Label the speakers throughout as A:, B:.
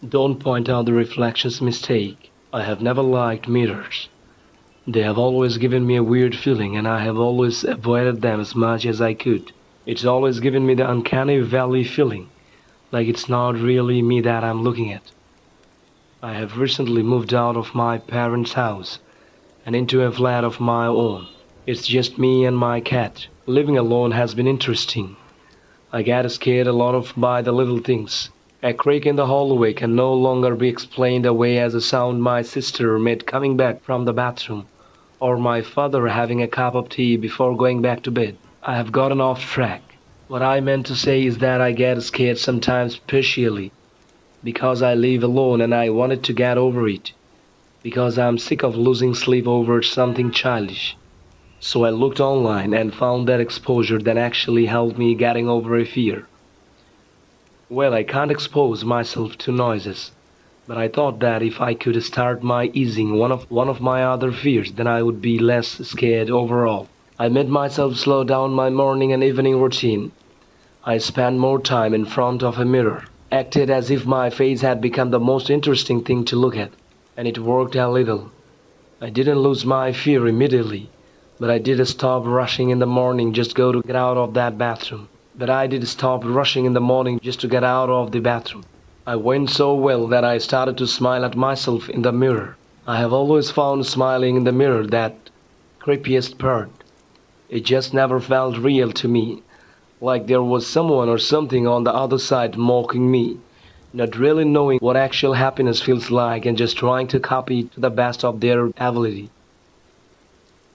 A: Don't point out the reflection's mistake. I have never liked mirrors. They have always given me a weird feeling, and I have always avoided them as much as I could. It's always given me the uncanny valley feeling, like it's not really me that I'm looking at. I have recently moved out of my parents' house and into a flat of my own. It's just me and my cat. Living alone has been interesting. I get scared a lot of by the little things. A creak in the hallway can no longer be explained away as a sound my sister made coming back from the bathroom, or my father having a cup of tea before going back to bed. I have gotten off track. What I meant to say is that I get scared sometimes partially because I live alone and I wanted to get over it, because I'm sick of losing sleep over something childish. So I looked online and found that exposure that actually helped me getting over a fear. Well, I can't expose myself to noises, but I thought that if I could start my easing one of my other fears, then I would be less scared overall. I made myself slow down my morning and evening routine. I spent more time in front of a mirror, acted as if my face had become the most interesting thing to look at, and it worked a little. I didn't lose my fear immediately, but I did stop rushing in the morning just go to get out of that bathroom. But I did stop rushing in the morning just to get out of the bathroom. I went so well that I started to smile at myself in the mirror. I have always found smiling in the mirror that creepiest part. It just never felt real to me, like there was someone or something on the other side mocking me, not really knowing what actual happiness feels like and just trying to copy it to the best of their ability.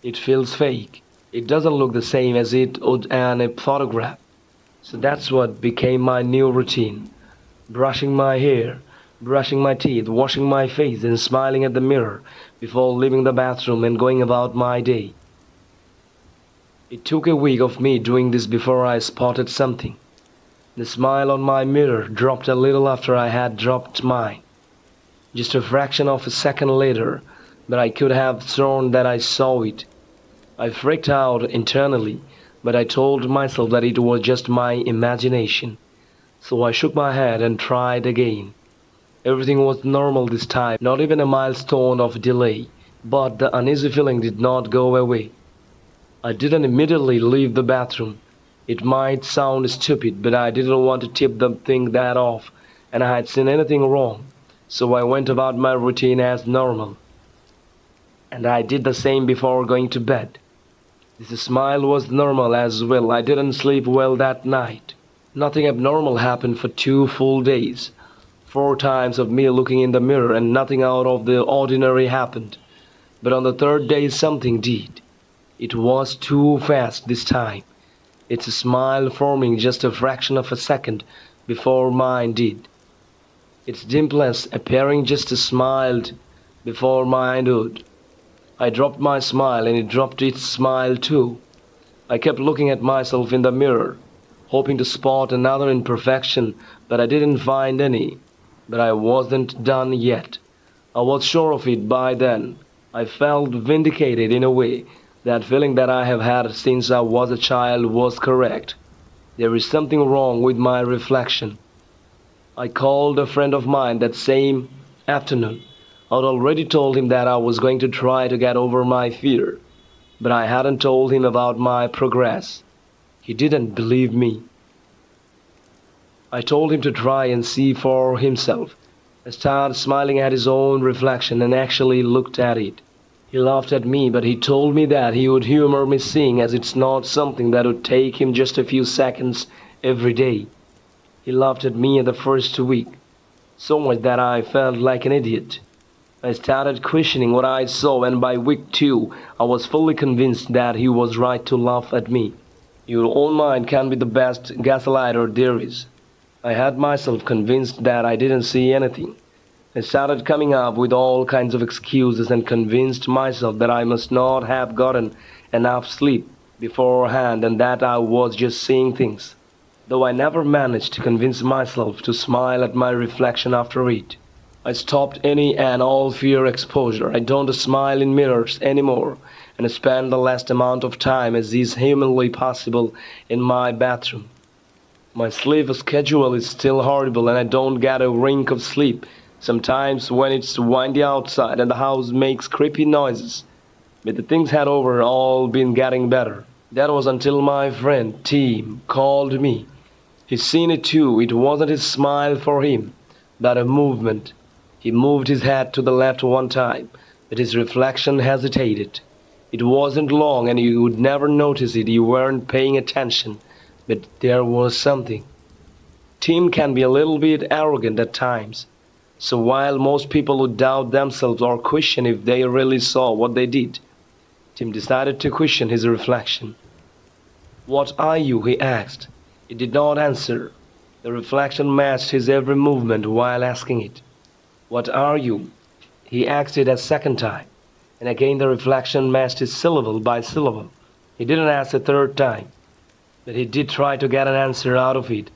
A: It feels fake. It doesn't look the same as it would in a photograph. So that's what became my new routine. Brushing my hair, brushing my teeth, washing my face and smiling at the mirror before leaving the bathroom and going about my day. It took a week of me doing this before I spotted something. The smile on my mirror dropped a little after I had dropped mine. Just a fraction of a second later, but I could have sworn that I saw it. I freaked out internally, but I told myself that it was just my imagination. So I shook my head and tried again. Everything was normal this time, not even a milestone of delay, but the uneasy feeling did not go away. I didn't immediately leave the bathroom. It might sound stupid, but I didn't want to tip the thing that off, and I had seen anything wrong. So I went about my routine as normal. And I did the same before going to bed. This smile was normal as well. I didn't sleep well that night. Nothing abnormal happened for 2 full days. 4 times of me looking in the mirror and nothing out of the ordinary happened. But on the third day something did. It was too fast this time. Its smile forming just a fraction of a second before mine did. Its dimples appearing just smiled before mine did. I dropped my smile and it dropped its smile too. I kept looking at myself in the mirror, hoping to spot another imperfection, but I didn't find any. But I wasn't done yet. I was sure of it by then. I felt vindicated in a way. That feeling that I have had since I was a child was correct. There is something wrong with my reflection. I called a friend of mine that same afternoon. I'd already told him that I was going to try to get over my fear, but I hadn't told him about my progress. He didn't believe me. I told him to try and see for himself. I started smiling at his own reflection and actually looked at it. He laughed at me, but he told me that he would humor me seeing as it's not something that would take him just a few seconds every day. He laughed at me in the first week, so much that I felt like an idiot. I started questioning what I saw, and by week 2, I was fully convinced that he was right to laugh at me. Your own mind can be the best gaslighter there is. I had myself convinced that I didn't see anything. I started coming up with all kinds of excuses and convinced myself that I must not have gotten enough sleep beforehand and that I was just seeing things, though I never managed to convince myself to smile at my reflection after it. I stopped any and all fear exposure. I don't smile in mirrors anymore and spend the less amount of time as is humanly possible in my bathroom. My sleep schedule is still horrible and I don't get a wink of sleep. Sometimes when it's windy outside and the house makes creepy noises. But the things had overall been getting better. That was until my friend Tim called me. He's seen it too. It wasn't his smile for him, but a movement. He moved his head to the left one time, but his reflection hesitated. It wasn't long and you would never notice it. You weren't paying attention, but there was something. Tim can be a little bit arrogant at times. So while most people would doubt themselves or question if they really saw what they did, Tim decided to question his reflection. "What are you?" he asked. It did not answer. The reflection matched his every movement while asking it. "What are you?" He asked it a second time, and again the reflection matched his syllable by syllable. He didn't ask a third time, but he did try to get an answer out of it.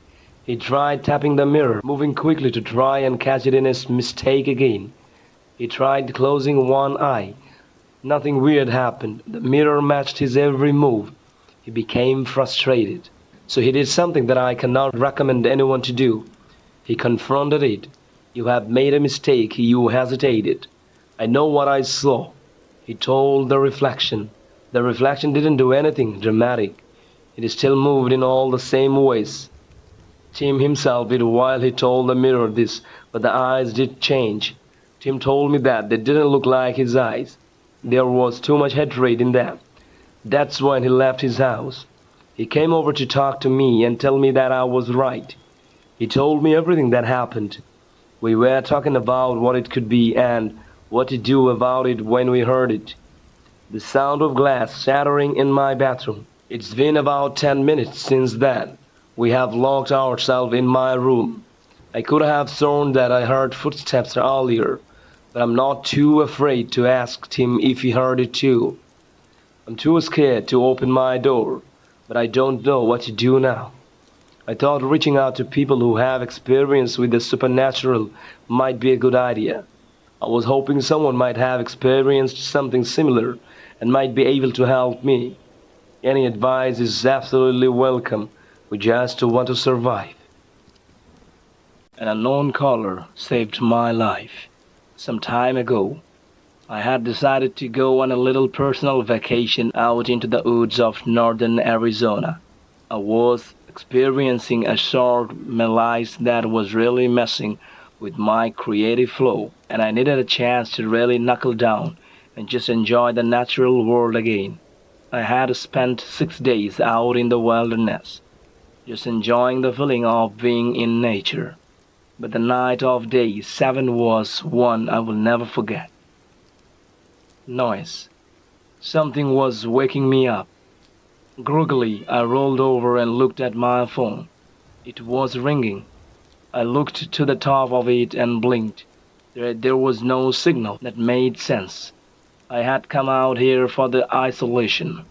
A: He tried tapping the mirror, moving quickly to try and catch it in his mistake again. He tried closing one eye. Nothing weird happened. The mirror matched his every move. He became frustrated. So he did something that I cannot recommend anyone to do. He confronted it. "You have made a mistake." You hesitated. "I know what I saw," he told the reflection. The reflection didn't do anything dramatic. It still moved in all the same ways. Tim himself did while he told the mirror this, but the eyes did change. Tim told me that they didn't look like his eyes. There was too much hatred in them. That's when he left his house. He came over to talk to me and tell me that I was right. He told me everything that happened. We were talking about what it could be and what to do about it when we heard it. The sound of glass shattering in my bathroom. It's been about 10 minutes since then. We have locked ourselves in my room. I could have sworn that I heard footsteps earlier, but I'm not too afraid to ask Tim if he heard it too. I'm too scared to open my door, but I don't know what to do now. I thought reaching out to people who have experience with the supernatural might be a good idea. I was hoping someone might have experienced something similar and might be able to help me. Any advice is absolutely welcome. We just want to survive. An unknown caller saved my life. Some time ago, I had decided to go on a little personal vacation out into the woods of northern Arizona. I was experiencing a short malaise that was really messing with my creative flow, and I needed a chance to really knuckle down and just enjoy the natural world again. I had spent 6 days out in the wilderness, just enjoying the feeling of being in nature. But the night of day 7 was one I will never forget. Noise. Something was waking me up. Groggily, I rolled over and looked at my phone. It was ringing. I looked to the top of it and blinked. There was no signal that made sense. I had come out here for the isolation.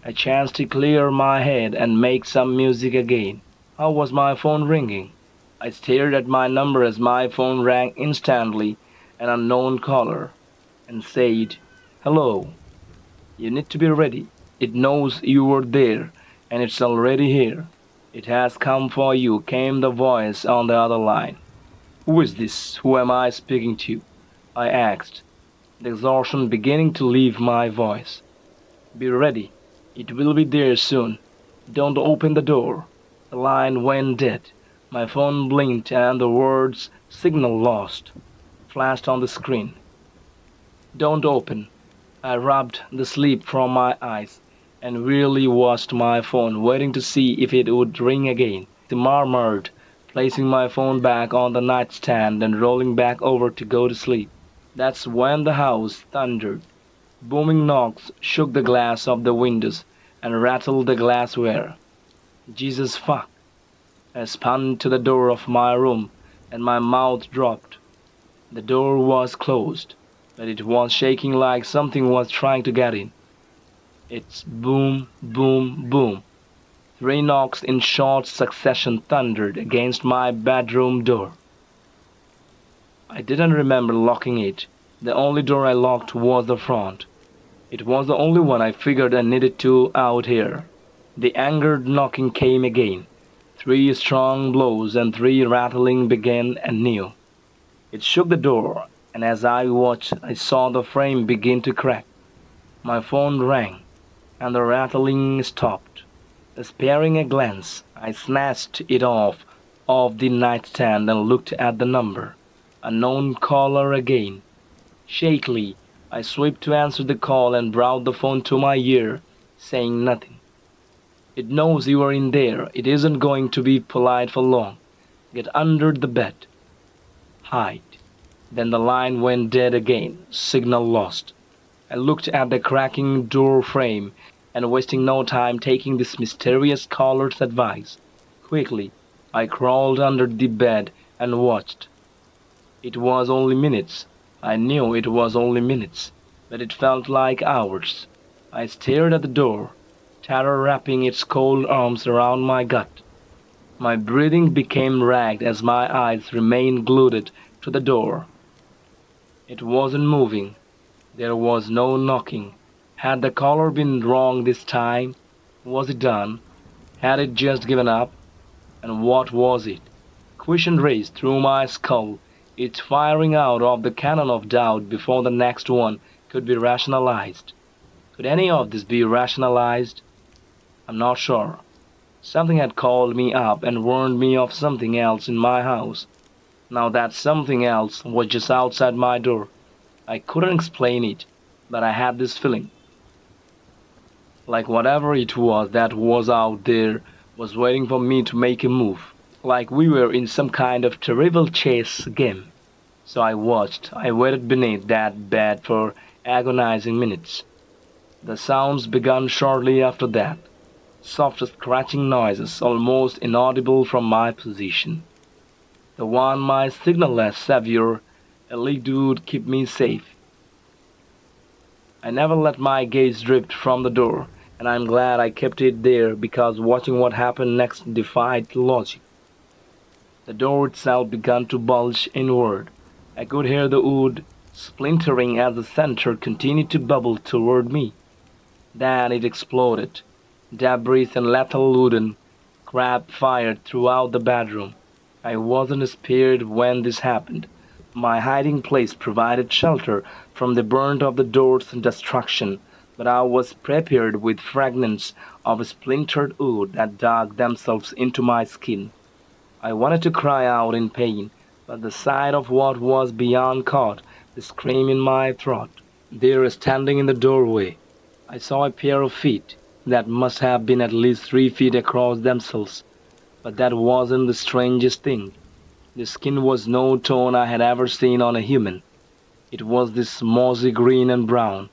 A: A chance to clear my head and make some music again. How was my phone ringing? I stared at my number as my phone rang instantly, an unknown caller, and said, "Hello. You need to be ready. It knows you were there, and it's already here. It has come for you," came the voice on the other line. "Who is this? Who am I speaking to?" I asked, the exhaustion beginning to leave my voice. "Be ready. It will be there soon. Don't open the door." The line went dead. My phone blinked and the words "signal lost" flashed on the screen. "Don't open." I rubbed the sleep from my eyes and wearily watched my phone, waiting to see if it would ring again. I murmured, placing my phone back on the nightstand and rolling back over to go to sleep. That's when the house thundered. Booming knocks shook the glass of the windows and rattled the glassware. Jesus fuck! I spun to the door of my room and my mouth dropped. The door was closed, but it was shaking like something was trying to get in. It's boom, boom, boom. 3 knocks in short succession thundered against my bedroom door. I didn't remember locking it. The only door I locked was the front. It was the only one I figured I needed to out here. The angered knocking came again. 3 strong blows and 3 rattling began anew. It shook the door, and as I watched, I saw the frame begin to crack. My phone rang, and the rattling stopped. Sparing a glance, I snatched it off the nightstand and looked at the number. Unknown caller again. Shakily, I swept to answer the call and brought the phone to my ear, saying nothing. It knows you are in there. It isn't going to be polite for long. Get under the bed. Hide. Then the line went dead again. Signal lost. I looked at the cracking door frame and, wasting no time taking this mysterious caller's advice, quickly I crawled under the bed and watched. It was only minutes. I knew it was only minutes, but it felt like hours. I stared at the door, terror wrapping its cold arms around my gut. My breathing became ragged as my eyes remained glued to the door. It wasn't moving. There was no knocking. Had the caller been wrong this time? Was it done? Had it just given up? And what was it? Question raced through my skull, each firing out of the cannon of doubt before the next one could be rationalized. Could any of this be rationalized? I'm not sure. Something had called me up and warned me of something else in my house. Now that something else was just outside my door. I couldn't explain it, but I had this feeling. Like whatever it was that was out there was waiting for me to make a move. Like we were in some kind of terrible chase game. So I watched. I waited beneath that bed for agonizing minutes. The sounds began shortly after that. Soft scratching noises, almost inaudible from my position. The one my signalless savior, a lead would keep me safe. I never let my gaze drift from the door, and I'm glad I kept it there because watching what happened next defied logic. The door itself began to bulge inward. I could hear the wood splintering as the center continued to bubble toward me. Then it exploded. Debris and lethal wooden crap fired throughout the bedroom. I wasn't spared when this happened. My hiding place provided shelter from the brunt of the door's destruction, but I was prepared with fragments of splintered wood that dug themselves into my skin. I wanted to cry out in pain, but the sight of what was beyond caught the scream in my throat. There, standing in the doorway, I saw a pair of feet that must have been at least 3 feet across themselves. But that wasn't the strangest thing. The skin was no tone I had ever seen on a human. It was this mossy green and brown,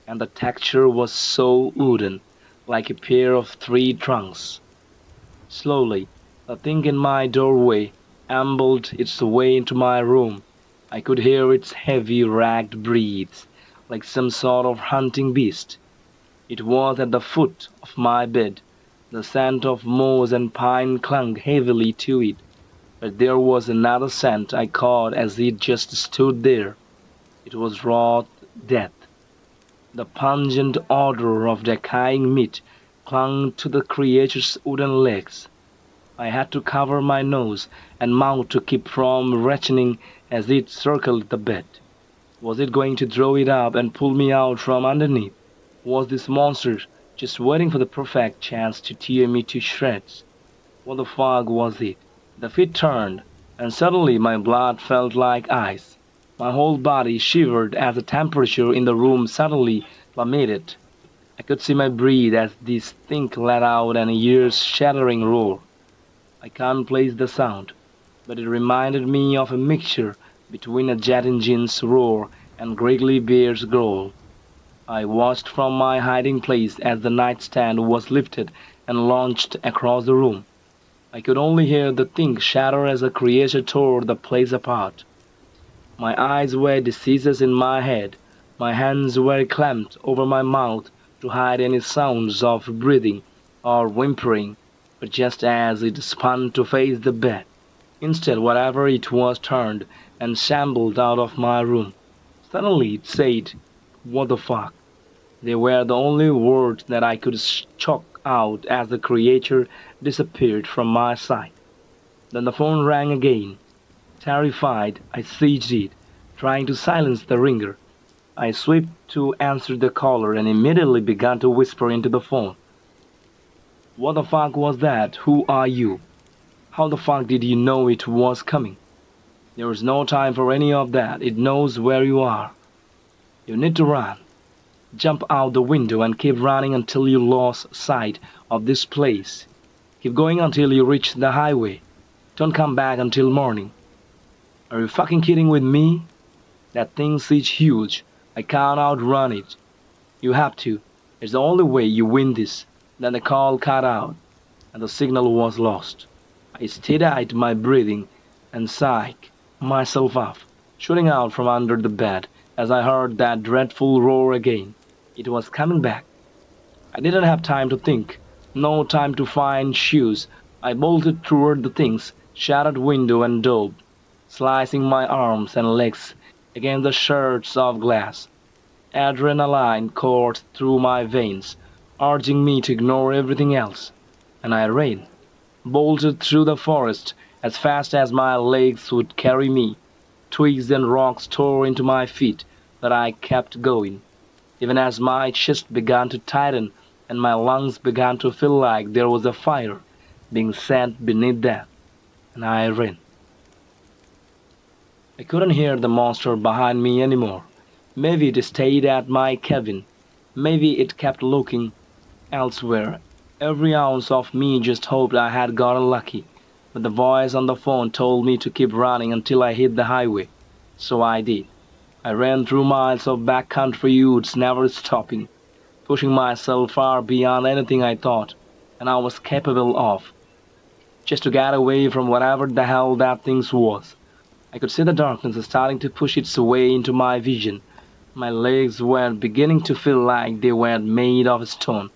A: and the texture was so wooden, like a pair of 3 trunks. Slowly, the thing in my doorway ambled its way into my room. I could hear its heavy, ragged breaths, like some sort of hunting beast. It was at the foot of my bed. The scent of moss and pine clung heavily to it, but there was another scent I caught as it just stood there. It was raw death. The pungent odor of decaying meat clung to the creature's wooden legs. I had to cover my nose and mouth to keep from retching as it circled the bed. Was it going to throw it up and pull me out from underneath? Was this monster just waiting for the perfect chance to tear me to shreds? What the fuck was it? The feet turned, and suddenly my blood felt like ice. My whole body shivered as the temperature in the room suddenly plummeted. I could see my breath as this thing let out an ear-shattering roar. I can't place the sound, but it reminded me of a mixture between a jet engine's roar and grizzly bear's growl. I watched from my hiding place as the nightstand was lifted and launched across the room. I could only hear the thing shatter as the creature tore the place apart. My eyes were diseases in my head. My hands were clamped over my mouth to hide any sounds of breathing or whimpering, but just as it spun to face the bed, instead whatever it was turned and shambled out of my room. Suddenly it said, "What the fuck?" They were the only words that I could choke out as the creature disappeared from my sight. Then the phone rang again. Terrified, I seized it, trying to silence the ringer. I swift to answer the caller and immediately began to whisper into the phone. What the fuck was that? Who are you? How the fuck did you know it was coming? There is no time for any of that. It knows where you are. You need to run. Jump out the window and keep running until you lose sight of this place. Keep going until you reach the highway. Don't come back until morning. Are you fucking kidding with me? That thing's huge. I can't outrun it. You have to. It's the only way you win this. Then the call cut out, and the signal was lost. I steadied my breathing and psyched myself up, shooting out from under the bed as I heard that dreadful roar again. It was coming back. I didn't have time to think, no time to find shoes. I bolted toward the thing's shattered window and dove, slicing my arms and legs against the shards of glass. Adrenaline coursed through my veins, urging me to ignore everything else, and I ran, bolted through the forest as fast as my legs would carry me. Twigs and rocks tore into my feet, but I kept going, even as my chest began to tighten and my lungs began to feel like there was a fire being set beneath them, and I ran. I couldn't hear the monster behind me anymore. Maybe it stayed at my cabin. Maybe it kept looking elsewhere. Every ounce of me just hoped I had gotten lucky. But the voice on the phone told me to keep running until I hit the highway. So I did. I ran through miles of backcountry woods, never stopping, pushing myself far beyond anything I thought and I was capable of, just to get away from whatever the hell that thing was. I could see the darkness starting to push its way into my vision. My legs were beginning to feel like they were made of stone.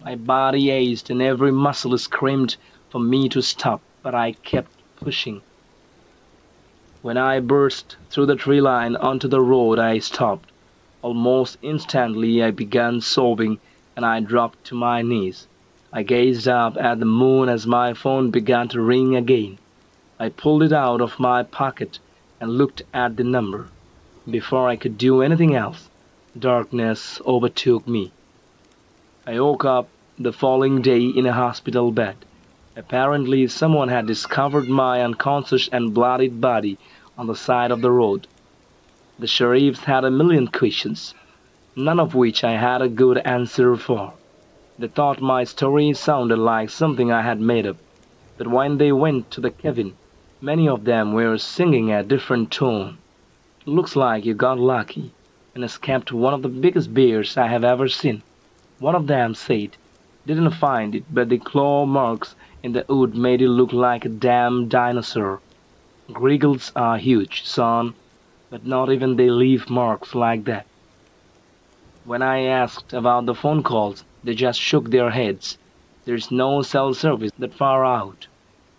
A: My body ached and every muscle screamed for me to stop, but I kept pushing. When I burst through the tree line onto the road, I stopped. Almost instantly I began sobbing and I dropped to my knees. I gazed up at the moon as my phone began to ring again. I pulled it out of my pocket and looked at the number. Before I could do anything else, darkness overtook me. I woke up the following day in a hospital bed. Apparently, someone had discovered my unconscious and bloodied body on the side of the road. The sheriffs had a million questions, none of which I had a good answer for. They thought my story sounded like something I had made up, but when they went to the cabin, many of them were singing a different tone. Looks like you got lucky and escaped one of the biggest bears I have ever seen. One of them said, didn't find it, but the claw marks in the wood made it look like a damn dinosaur. Grizzlies are huge, son, but not even they leave marks like that. When I asked about the phone calls, they just shook their heads. There's no cell service that far out.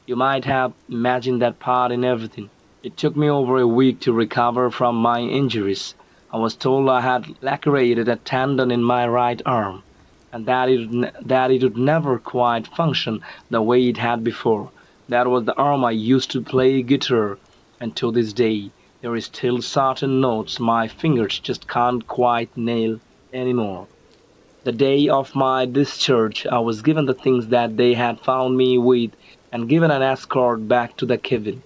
A: You might have imagined that part in everything. It took me over a week to recover from my injuries. I was told I had lacerated a tendon in my right arm, and that it would never quite function the way it had before. That was the arm I used to play guitar, and to this day, there is still certain notes my fingers just can't quite nail anymore. The day of my discharge, I was given the things that they had found me with and given an escort back to the cabin.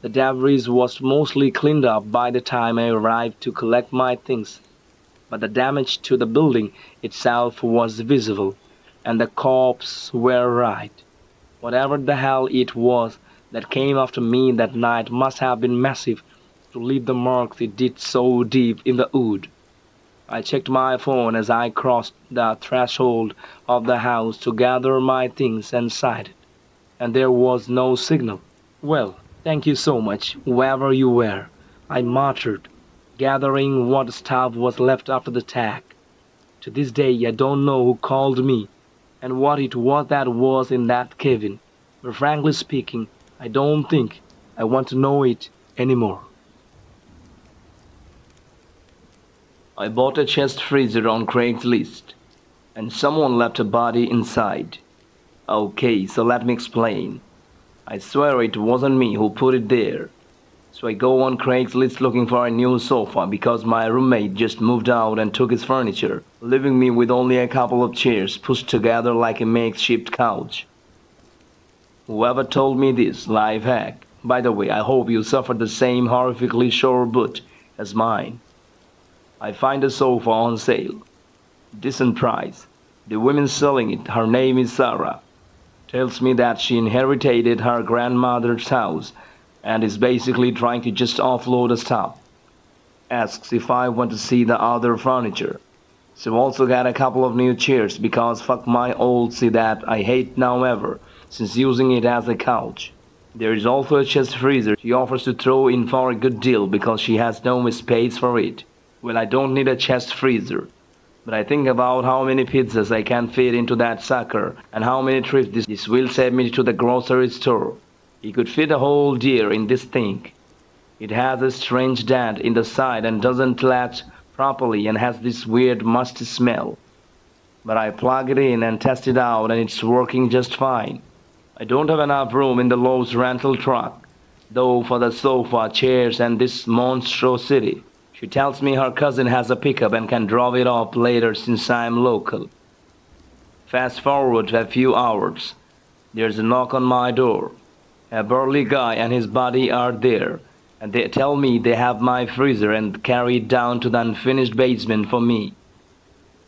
A: The debris was mostly cleaned up by the time I arrived to collect my things, but the damage to the building itself was visible, and the cops were right. Whatever the hell it was that came after me that night must have been massive to leave the marks it did so deep in the wood. I checked my phone as I crossed the threshold of the house to gather my things and sighted, and there was no signal. Well, thank you so much, whoever you were, I muttered, gathering what stuff was left after the attack. To this day I don't know who called me and what it was that was in that cabin, but frankly speaking, I don't think I want to know it anymore. I bought a chest freezer on Craigslist. and someone left a body inside. Okay, so let me explain. I swear it wasn't me who put it there. So I go on Craigslist looking for a new sofa because my roommate just moved out and took his furniture, leaving me with only a couple of chairs pushed together like a makeshift couch. Whoever told me this life hack, by the way, I hope you suffered the same horrifically sore boot as mine. I find a sofa on sale. Decent price. The woman selling it, her name is Sarah, tells me that she inherited her grandmother's house and is basically trying to just offload the stuff. Asks if I want to see the other furniture. So also got a couple of new chairs because fuck my old seat that I hate now ever since using it as a couch. There is also a chest freezer she offers to throw in for a good deal because she has no space for it. Well, I don't need a chest freezer. But I think about how many pizzas I can fit into that sucker and how many trips this will save me to the grocery store. You could fit a whole deer in this thing. It has a strange dent in the side and doesn't latch properly and has this weird musty smell. But I plug it in and test it out and it's working just fine. I don't have enough room in the Lowe's rental truck, though, for the sofa, chairs, and this monstrosity. She tells me her cousin has a pickup and can drop it off later since I'm local. Fast forward a few hours. There's a knock on my door. A burly guy and his buddy are there, and they tell me they have my freezer and carry it down to the unfinished basement for me.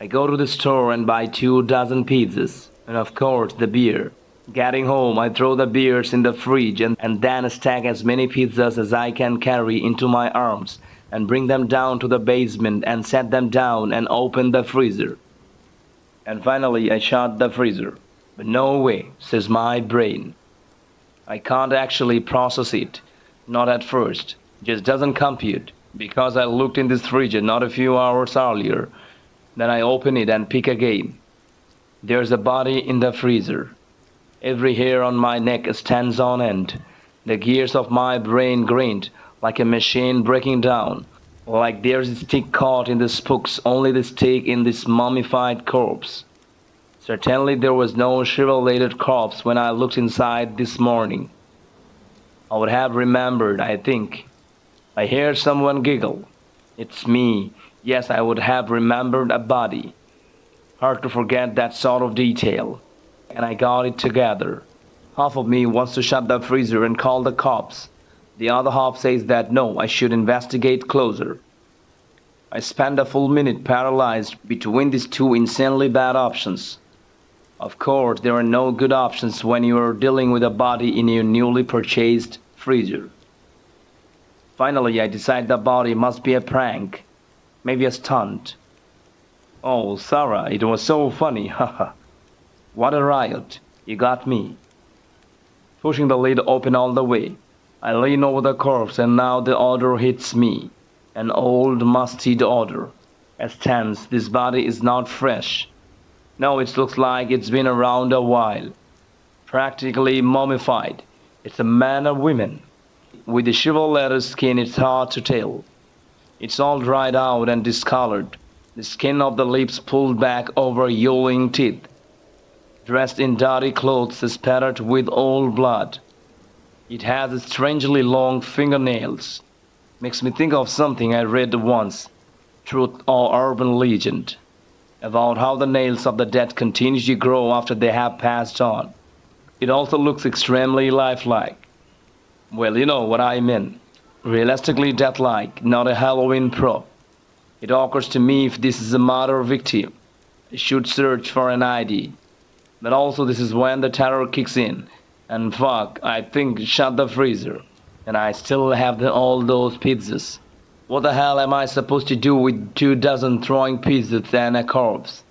A: I go to the store and buy 24 pizzas, and of course the beer. Getting home, I throw the beers in the fridge and then stack as many pizzas as I can carry into my arms and bring them down to the basement and set them down and open the freezer. And finally I shut the freezer. But no way, says my brain. I can't actually process it. Not at first. Just doesn't compute. Because I looked in this fridge not a few hours earlier. Then I open it and pick again. There's a body in the freezer. Every hair on my neck stands on end. The gears of my brain grind like a machine breaking down. Like there's a stick caught in the spokes, only the stick in this mummified corpse. Certainly there was no shriveled corpse when I looked inside this morning. I would have remembered, I think. I hear someone giggle. It's me. Yes, I would have remembered a body. Hard to forget that sort of detail. And I got it together. Half of me wants to shut the freezer and call the cops. The other half says that no, I should investigate closer. I spend a full minute paralyzed between these two insanely bad options. Of course, there are no good options when you are dealing with a body in your newly purchased freezer. Finally, I decide the body must be a prank. Maybe a stunt. Oh, Sarah, it was so funny, haha. What a riot. You got me. Pushing the lid open all the way, I lean over the corpse and now the odor hits me. An old, musty odor. As stands, this body is not fresh. No, it looks like it's been around a while. Practically mummified. It's a man or woman. With the shriveled skin, it's hard to tell. It's all dried out and discolored. The skin of the lips pulled back over yellowing teeth. Dressed in dirty clothes spattered with old blood. It has strangely long fingernails. Makes me think of something I read once, truth or urban legend, about how the nails of the dead continue to grow after they have passed on. It also looks extremely lifelike. Well, you know what I mean. Realistically death-like, not a Halloween prop. It occurs to me if this is a murder victim, I should search for an ID. But also this is when the terror kicks in. And fuck, I think shut the freezer. And I still have all those pizzas. What the hell am I supposed to do with 24 throwing pizzas and a corpse?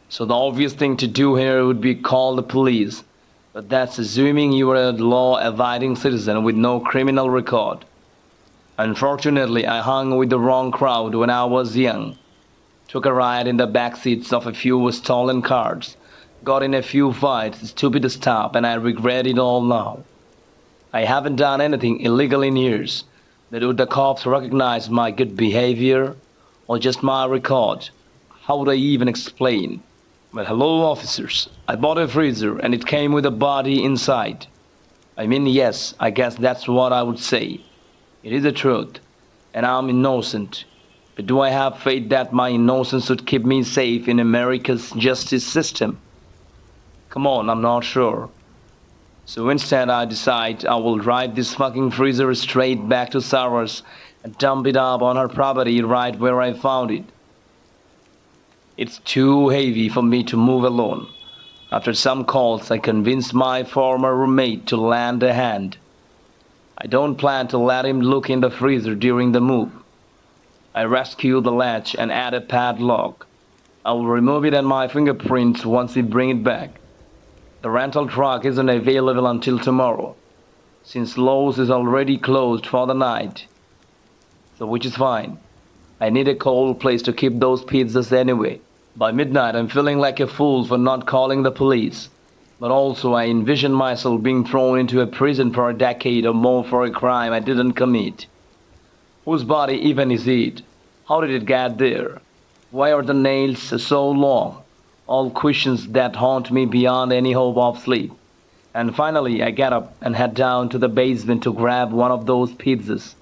A: So the obvious thing to do here would be call the police. But that's assuming you are a law-abiding citizen with no criminal record. Unfortunately, I hung with the wrong crowd when I was young. Took a ride in the back seats of a few stolen cars. Got in a few fights, stupid stuff, and I regret it all now. I haven't done anything illegal in years. But would the cops recognize my good behavior? Or just my record? How would I even explain? Well, hello, officers. I bought a freezer and it came with a body inside. I mean, yes, I guess that's what I would say. It is the truth, and I'm innocent. But do I have faith that my innocence would keep me safe in America's justice system? Come on, I'm not sure. So instead I decide I will drive this fucking freezer straight back to Sarah's and dump it up on her property right where I found it. It's too heavy for me to move alone. After some calls, I convinced my former roommate to lend a hand. I don't plan to let him look in the freezer during the move. I rescue the latch and add a padlock. I will remove it and my fingerprints once we bring it back. The rental truck isn't available until tomorrow, since Lowe's is already closed for the night. So which is fine. I need a cold place to keep those pizzas anyway. By midnight, I'm feeling like a fool for not calling the police. But also, I envision myself being thrown into a prison for a decade or more for a crime I didn't commit. Whose body even is it? How did it get there? Why are the nails so long? All questions that haunt me beyond any hope of sleep. And finally, I get up and head down to the basement to grab one of those pizzas.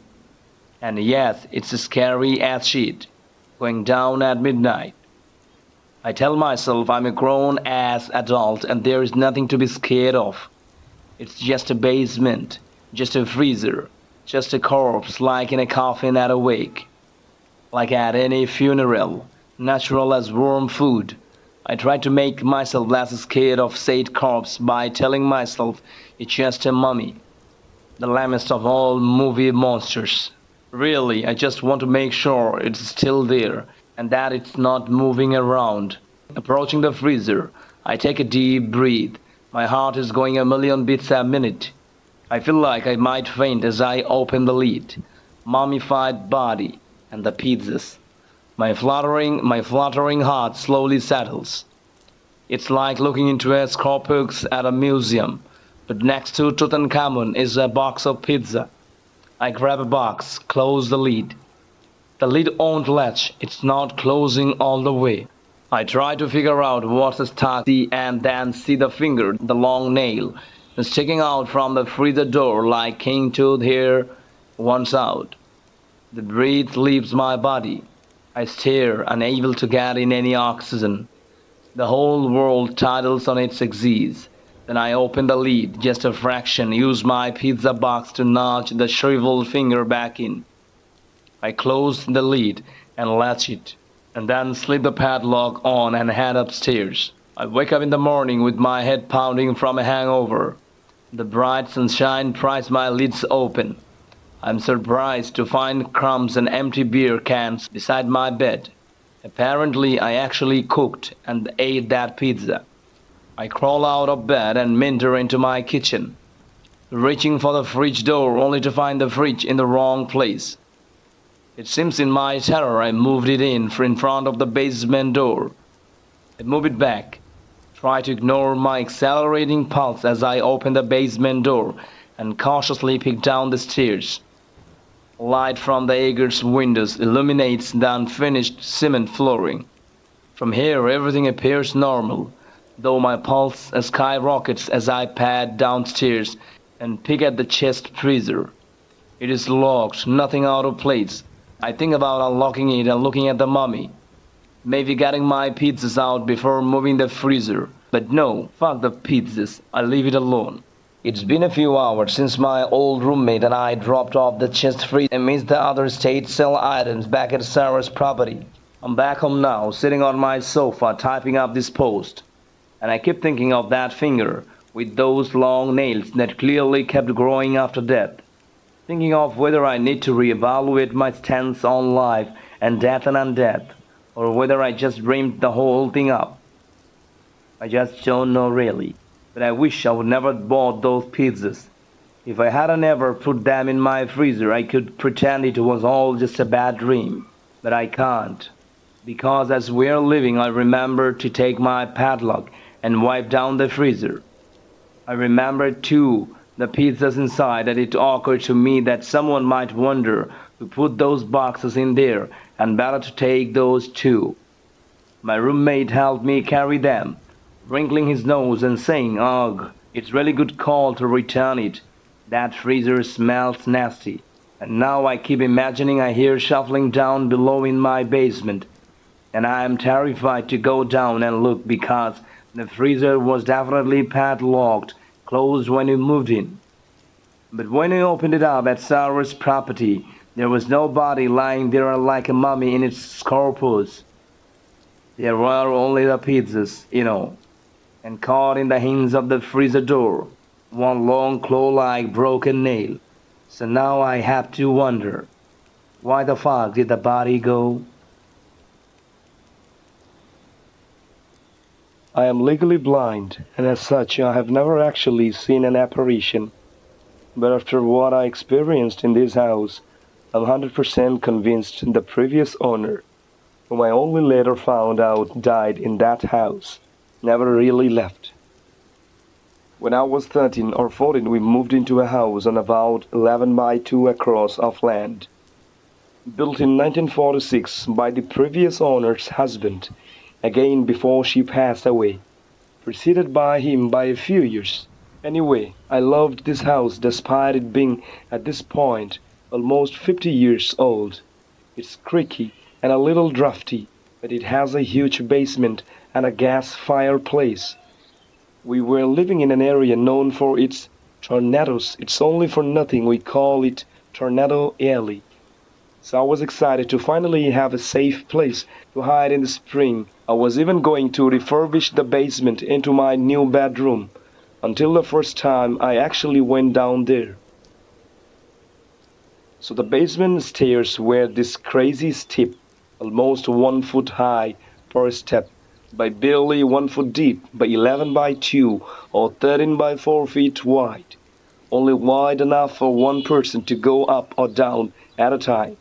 A: And yes, it's a scary ass shit, going down at midnight. I tell myself I'm a grown-ass adult and there is nothing to be scared of. It's just a basement, just a freezer, just a corpse like in a coffin at a wake. Like at any funeral, natural as warm food. I try to make myself less scared of said corpse by telling myself it's just a mummy. The lamest of all movie monsters. Really, I just want to make sure it's still there and that it's not moving around. Approaching the freezer, I take a deep breath. My heart is going a million beats a minute. I feel like I might faint as I open the lid. Mummified body and the pizzas. My fluttering heart slowly settles. It's like looking into a sarcophagus at a museum, but next to Tutankhamun is a box of pizza. I grab a box, close the lid. The lid won't latch, it's not closing all the way. I try to figure out what's stuck and then see the finger, the long nail, sticking out from the freezer door like King Tooth hair once out. The breath leaves my body. I stare, unable to get in any oxygen. The whole world tidals on its axis. Then I open the lid, just a fraction, use my pizza box to notch the shriveled finger back in. I close the lid and latch it, and then slip the padlock on and head upstairs. I wake up in the morning with my head pounding from a hangover. The bright sunshine pries my lids open. I'm surprised to find crumbs and empty beer cans beside my bed. Apparently, I actually cooked and ate that pizza. I crawl out of bed and minter into my kitchen, reaching for the fridge door only to find the fridge in the wrong place. It seems in my terror I moved it in front of the basement door. I move it back, try to ignore my accelerating pulse as I open the basement door and cautiously peek down the stairs. Light from the Eggers windows illuminates the unfinished cement flooring. From here everything appears normal, though my pulse skyrockets as I pad downstairs and pick at the chest freezer. It is locked, nothing out of place. I think about unlocking it and looking at the mummy. Maybe getting my pizzas out before moving the freezer. But no, fuck the pizzas, I leave it alone. It's been a few hours since my old roommate and I dropped off the chest freezer amidst the other state sale items back at Sarah's property. I'm back home now, sitting on my sofa typing up this post. And I keep thinking of that finger with those long nails that clearly kept growing after death. Thinking of whether I need to reevaluate my stance on life and death and undeath, or whether I just dreamed the whole thing up. I just don't know really. But I wish I would never bought those pizzas. If I hadn't ever put them in my freezer, I could pretend it was all just a bad dream. But I can't. Because as we're leaving, I remember to take my padlock and wipe down the freezer. I remember too the pizzas inside, and it occurred to me that someone might wonder who put those boxes in there, and better to take those too. My roommate helped me carry them, wrinkling his nose and saying, "Ugh, it's really good call to return it. That freezer smells nasty." And now I keep imagining I hear shuffling down below in my basement, and I am terrified to go down and look because the freezer was definitely padlocked, closed when we moved in. But when we opened it up at Sarah's property, there was nobody lying there like a mummy in its corpus. There were only the pizzas, and caught in the hinge of the freezer door, one long claw-like broken nail. So now I have to wonder, why the fuck did the body go? I am legally blind, and as such I have never actually seen an apparition. But after what I experienced in this house, I'm 100% convinced the previous owner, whom I only later found out died in that house, never really left. When I was 13 or 14, we moved into a house on about 11 by 2 across of land, built in 1946 by the previous owner's husband, again before she passed away, preceded by him by a few years. Anyway, I loved this house despite it being, at this point, almost 50 years old. It's creaky and a little drafty, but it has a huge basement and a gas fireplace. We were living in an area known for its tornadoes. It's only for nothing we call it Tornado Alley. So I was excited to finally have a safe place to hide in the spring. I was even going to refurbish the basement into my new bedroom, until the first time I actually went down there. So the basement stairs were this crazy steep, almost 1 foot high per step, by barely 1 foot deep, by 11 by 2 or 13 by 4 feet wide, only wide enough for one person to go up or down at a time,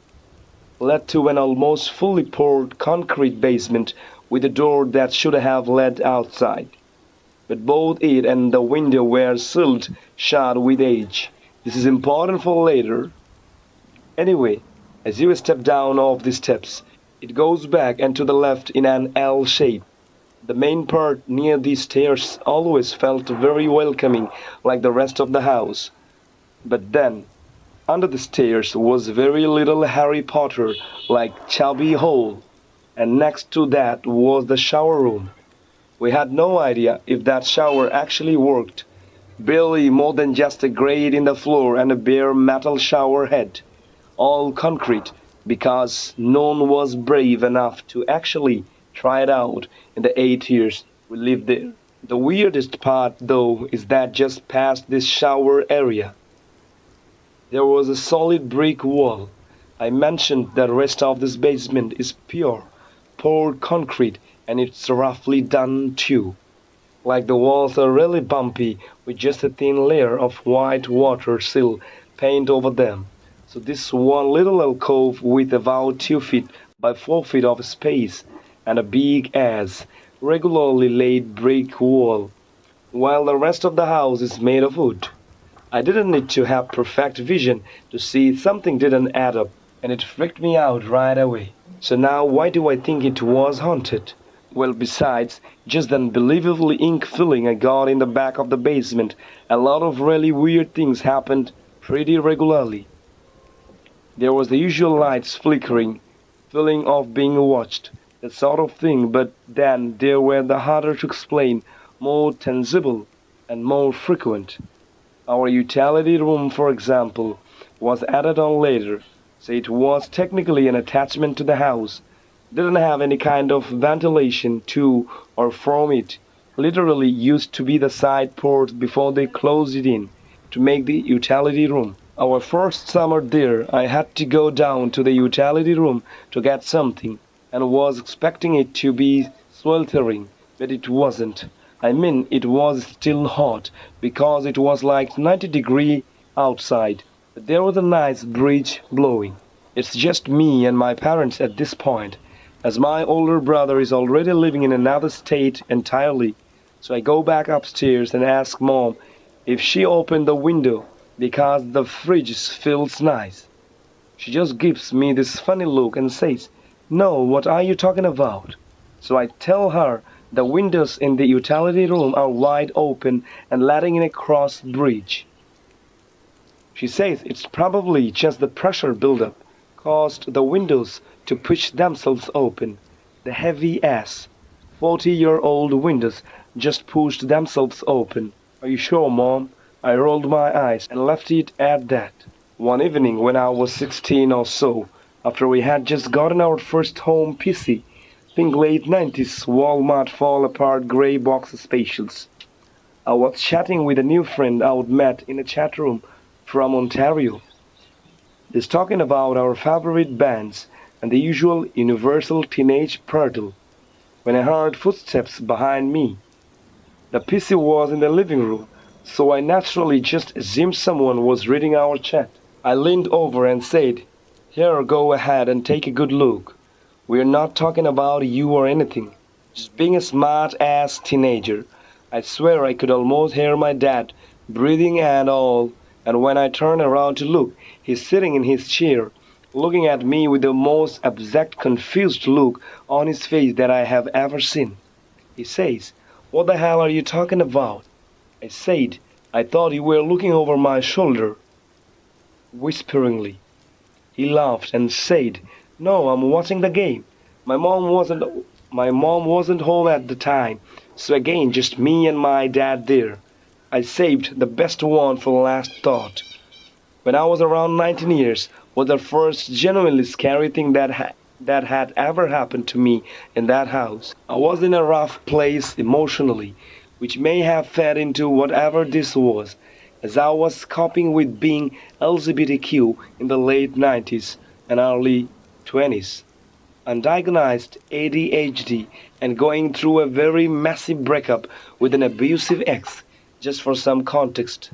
A: led to an almost fully poured concrete basement with a door that should have led outside. But both it and the window were sealed shut with age. This is important for later. Anyway, as you step down off the steps, it goes back and to the left in an L shape. The main part near the stairs always felt very welcoming like the rest of the house. But then, under the stairs was very little Harry Potter like chubby hole, and next to that was the shower room. We had no idea if that shower actually worked. Barely more than just a grate in the floor and a bare metal shower head, all concrete, because no one was brave enough to actually try it out in the 8 years we lived there. The weirdest part, though, is that just past this shower area, there was a solid brick wall. I mentioned the rest of this basement is pure, poured concrete, and it's roughly done too. Like the walls are really bumpy with just a thin layer of white water seal paint over them. So this one little alcove with about 2 feet by 4 feet of space and a big ass, regularly laid brick wall, while the rest of the house is made of wood. I didn't need to have perfect vision to see something didn't add up, and it freaked me out right away. So now why do I think it was haunted? Well, besides just the unbelievably ink feeling I got in the back of the basement, a lot of really weird things happened pretty regularly. There was the usual lights flickering, feeling of being watched, that sort of thing, but then there were the harder to explain, more tangible, and more frequent. Our utility room, for example, was added on later, so it was technically an attachment to the house. Didn't have any kind of ventilation to or from it. Literally used to be the side port before they closed it in to make the utility room. Our first summer there, I had to go down to the utility room to get something, and was expecting it to be sweltering, but it wasn't. I mean, it was still hot, because it was like 90 degrees outside, but there was a nice breeze blowing. It's just me and my parents at this point, as my older brother is already living in another state entirely. So I go back upstairs and ask Mom if she opened the window because the fridge feels nice. She just gives me this funny look and says, "No, what are you talking about?" So I tell her the windows in the utility room are wide open and letting in a cross breeze. She says it's probably just the pressure buildup caused the windows to push themselves open. The heavy ass 40-year-old windows just pushed themselves open. Are you sure, Mom? I rolled my eyes and left it at that. One evening when I was 16 or so, after we had just gotten our first home PC, think late 90s Walmart fall apart grey box specials. I was chatting with a new friend I'd met in a chat room from Ontario. Just talking about our favorite bands and the usual universal teenage prattle when I heard footsteps behind me. The PC was in the living room, so I naturally just assumed someone was reading our chat. I leaned over and said, "Here, go ahead and take a good look. We're not talking about you or anything. Just being a smart-ass teenager." I swear I could almost hear my dad breathing and all, and when I turned around to look, he's sitting in his chair, looking at me with the most abject, confused look on his face that I have ever seen. He says, "What the hell are you talking about?" I said, "I thought you were looking over my shoulder," whisperingly. He laughed and said, "No, I'm watching the game. My mom wasn't my mom wasn't home at the time, so again just me and my dad there. I saved the best one for last thought." When I was around 19 years was the first genuinely scary thing that had ever happened to me in that house. I was in a rough place emotionally, which may have fed into whatever this was, as I was coping with being LGBTQ in the late 90s and early 20s, undiagnosed ADHD, and going through a very messy breakup with an abusive ex. Just for some context,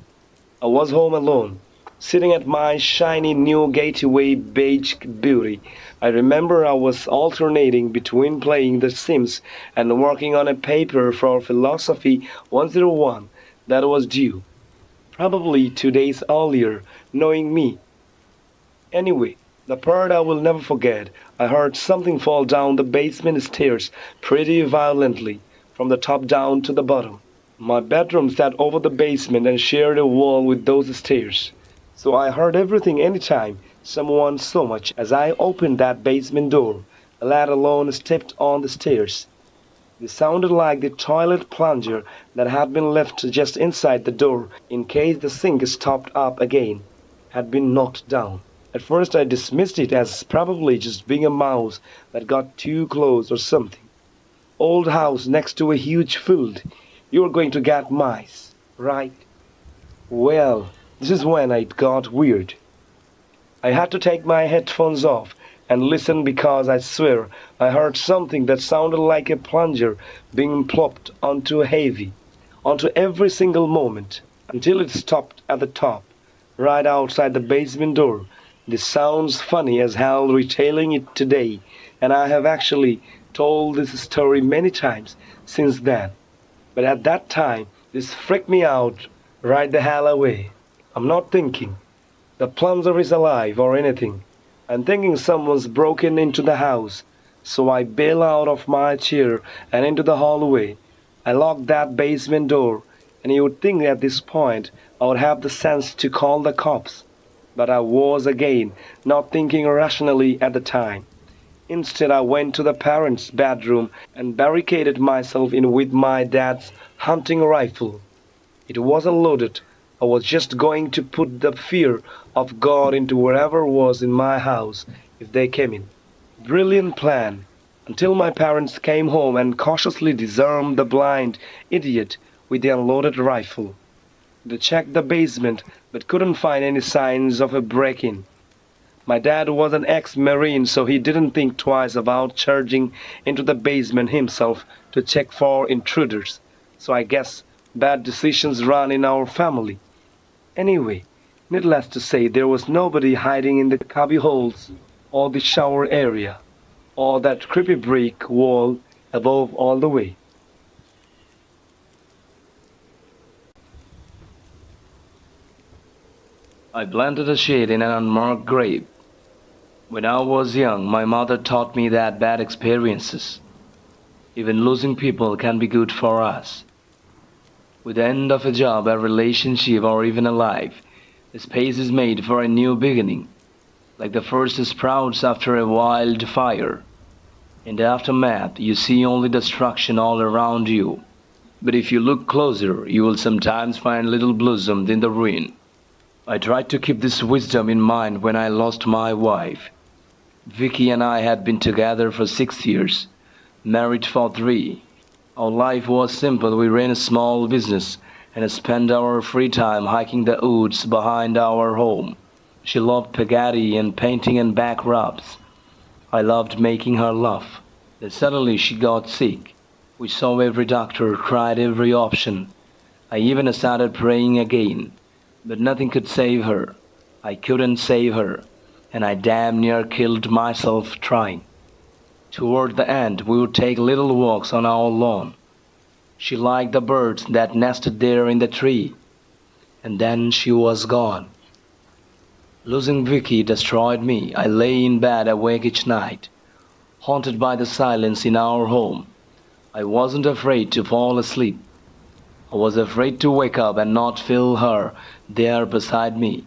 A: I was home alone, sitting at my shiny new Gateway beige beauty. I remember I was alternating between playing The Sims and working on a paper for Philosophy 101 that was due, probably 2 days earlier, knowing me. Anyway, the part I will never forget, I heard something fall down the basement stairs pretty violently, from the top down to the bottom. My bedroom sat over the basement and shared a wall with those stairs, so I heard everything anytime someone so much as I opened that basement door, let alone stepped on the stairs. They sounded like the toilet plunger that had been left just inside the door in case the sink stopped up again had been knocked down. At first I dismissed it as probably just being a mouse that got too close or something. Old house next to a huge field. You're going to get mice, right? Well, this is when it got weird. I had to take my headphones off and listen because I swear I heard something that sounded like a plunger being plopped onto every single moment, until it stopped at the top, right outside the basement door. This sounds funny as hell retailing it today, and I have actually told this story many times since then. But at that time, this freaked me out right the hell away. I'm not thinking the plunger is alive or anything. I'm thinking someone's broken into the house. So I bail out of my chair and into the hallway. I lock that basement door, and you would think at this point I would have the sense to call the cops. But I was again not thinking rationally at the time. Instead, I went to the parents' bedroom and barricaded myself in with my dad's hunting rifle. It wasn't loaded. I was just going to put the fear of God into wherever was in my house if they came in. Brilliant plan. Until my parents came home and cautiously disarmed the blind idiot with the unloaded rifle. They checked the basement but couldn't find any signs of a break-in. My dad was an ex-Marine, so he didn't think twice about charging into the basement himself to check for intruders. So I guess bad decisions run in our family. Anyway, needless to say, there was nobody hiding in the cubbyholes or the shower area or that creepy brick wall above all the way. I planted a shade in an unmarked grave. When I was young, my mother taught me that bad experiences, Even losing people can be good for us. With the end of a job, a relationship, or even a life, the space is made for a new beginning, like the first sprouts after a wildfire. In the aftermath, you see only destruction all around you. But if you look closer, you will sometimes find little blossoms in the ruin. I tried to keep this wisdom in mind when I lost my wife. Vicky and I had been together for 6 years, married for 3. Our life was simple. We ran a small business and spent our free time hiking the woods behind our home. She loved spaghetti and painting and back rubs. I loved making her laugh. Then suddenly she got sick. We saw every doctor, tried every option. I even started praying again, but nothing could save her. I couldn't save her, and I damn near killed myself trying. Toward the end, we would take little walks on our lawn. She liked the birds that nested there in the tree. And then she was gone. Losing Vicky destroyed me. I lay in bed awake each night, haunted by the silence in our home. I wasn't afraid to fall asleep. I was afraid to wake up and not feel her there beside me.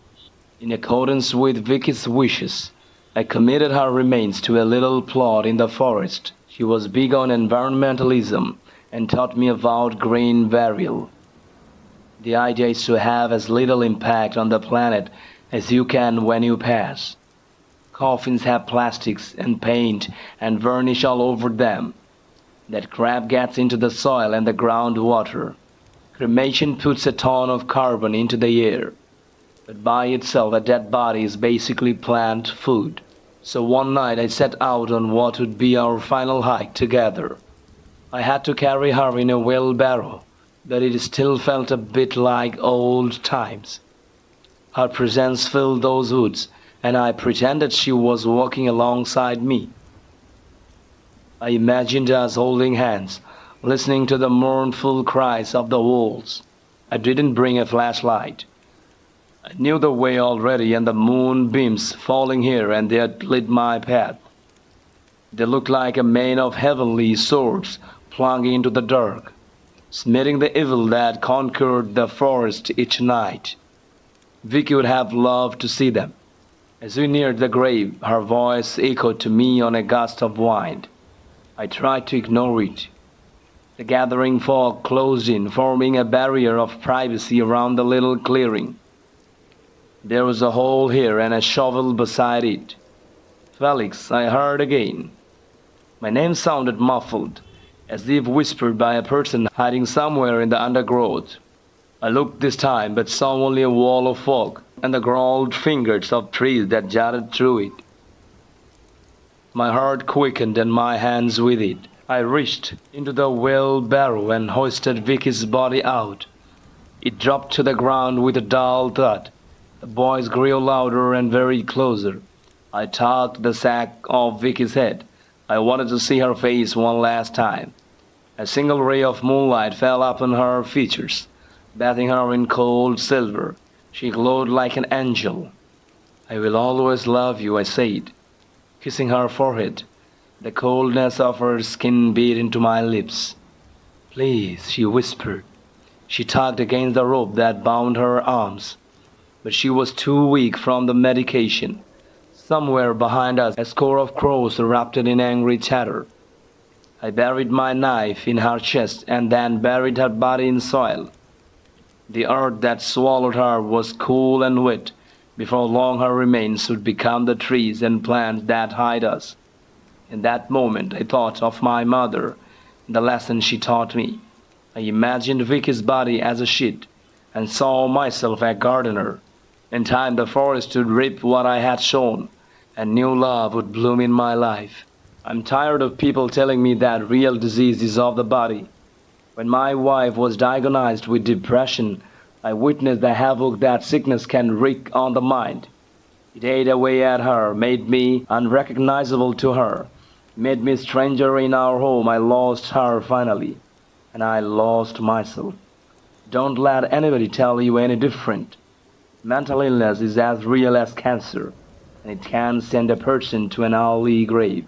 A: In accordance with Vicky's wishes, I committed her remains to a little plot in the forest. She was big on environmentalism and taught me about grain burial. The idea is to have as little impact on the planet as you can when you pass. Coffins have plastics and paint and varnish all over them. That crap gets into the soil and the groundwater. Cremation puts a ton of carbon into the air. But by itself, a dead body is basically plant food. So one night I set out on what would be our final hike together. I had to carry her in a wheelbarrow, but it still felt a bit like old times. Her presence filled those woods, and I pretended she was walking alongside me. I imagined us holding hands, listening to the mournful cries of the wolves. I didn't bring a flashlight. I knew the way already, and the moonbeams falling here and there lit my path. They looked like a mane of heavenly swords plunging into the dark, smiting the evil that conquered the forest each night. Vicky would have loved to see them. As we neared the grave, her voice echoed to me on a gust of wind. I tried to ignore it. The gathering fog closed in, forming a barrier of privacy around the little clearing. There was a hole here and a shovel beside it. "Felix," I heard again. My name sounded muffled, as if whispered by a person hiding somewhere in the undergrowth. I looked this time, but saw only a wall of fog and the gnarled fingers of trees that jutted through it. My heart quickened and my hands with it. I reached into the wheelbarrow and hoisted Vicky's body out. It dropped to the ground with a dull thud. The voice grew louder and very closer. I tugged the sack off Vicky's head. I wanted to see her face one last time. A single ray of moonlight fell upon her features, bathing her in cold silver. She glowed like an angel. "I will always love you," I said, kissing her forehead. The coldness of her skin beat into my lips. "Please," she whispered. She tugged against the rope that bound her arms, but she was too weak from the medication. Somewhere behind us, a score of crows erupted in angry chatter. I buried my knife in her chest and then buried her body in soil. The earth that swallowed her was cool and wet. Before long her remains would become the trees and plants that hide us. In that moment I thought of my mother and the lesson she taught me. I imagined Vicky's body as a sheet and saw myself a gardener. In time the forest would reap what I had sown, and new love would bloom in my life. I'm tired of people telling me that real disease is of the body. When my wife was diagnosed with depression, I witnessed the havoc that sickness can wreak on the mind. It ate away at her, made me unrecognizable to her, made me a stranger in our home. I lost her finally, and I lost myself. Don't let anybody tell you any different. Mental illness is as real as cancer, and it can send a person to an early grave.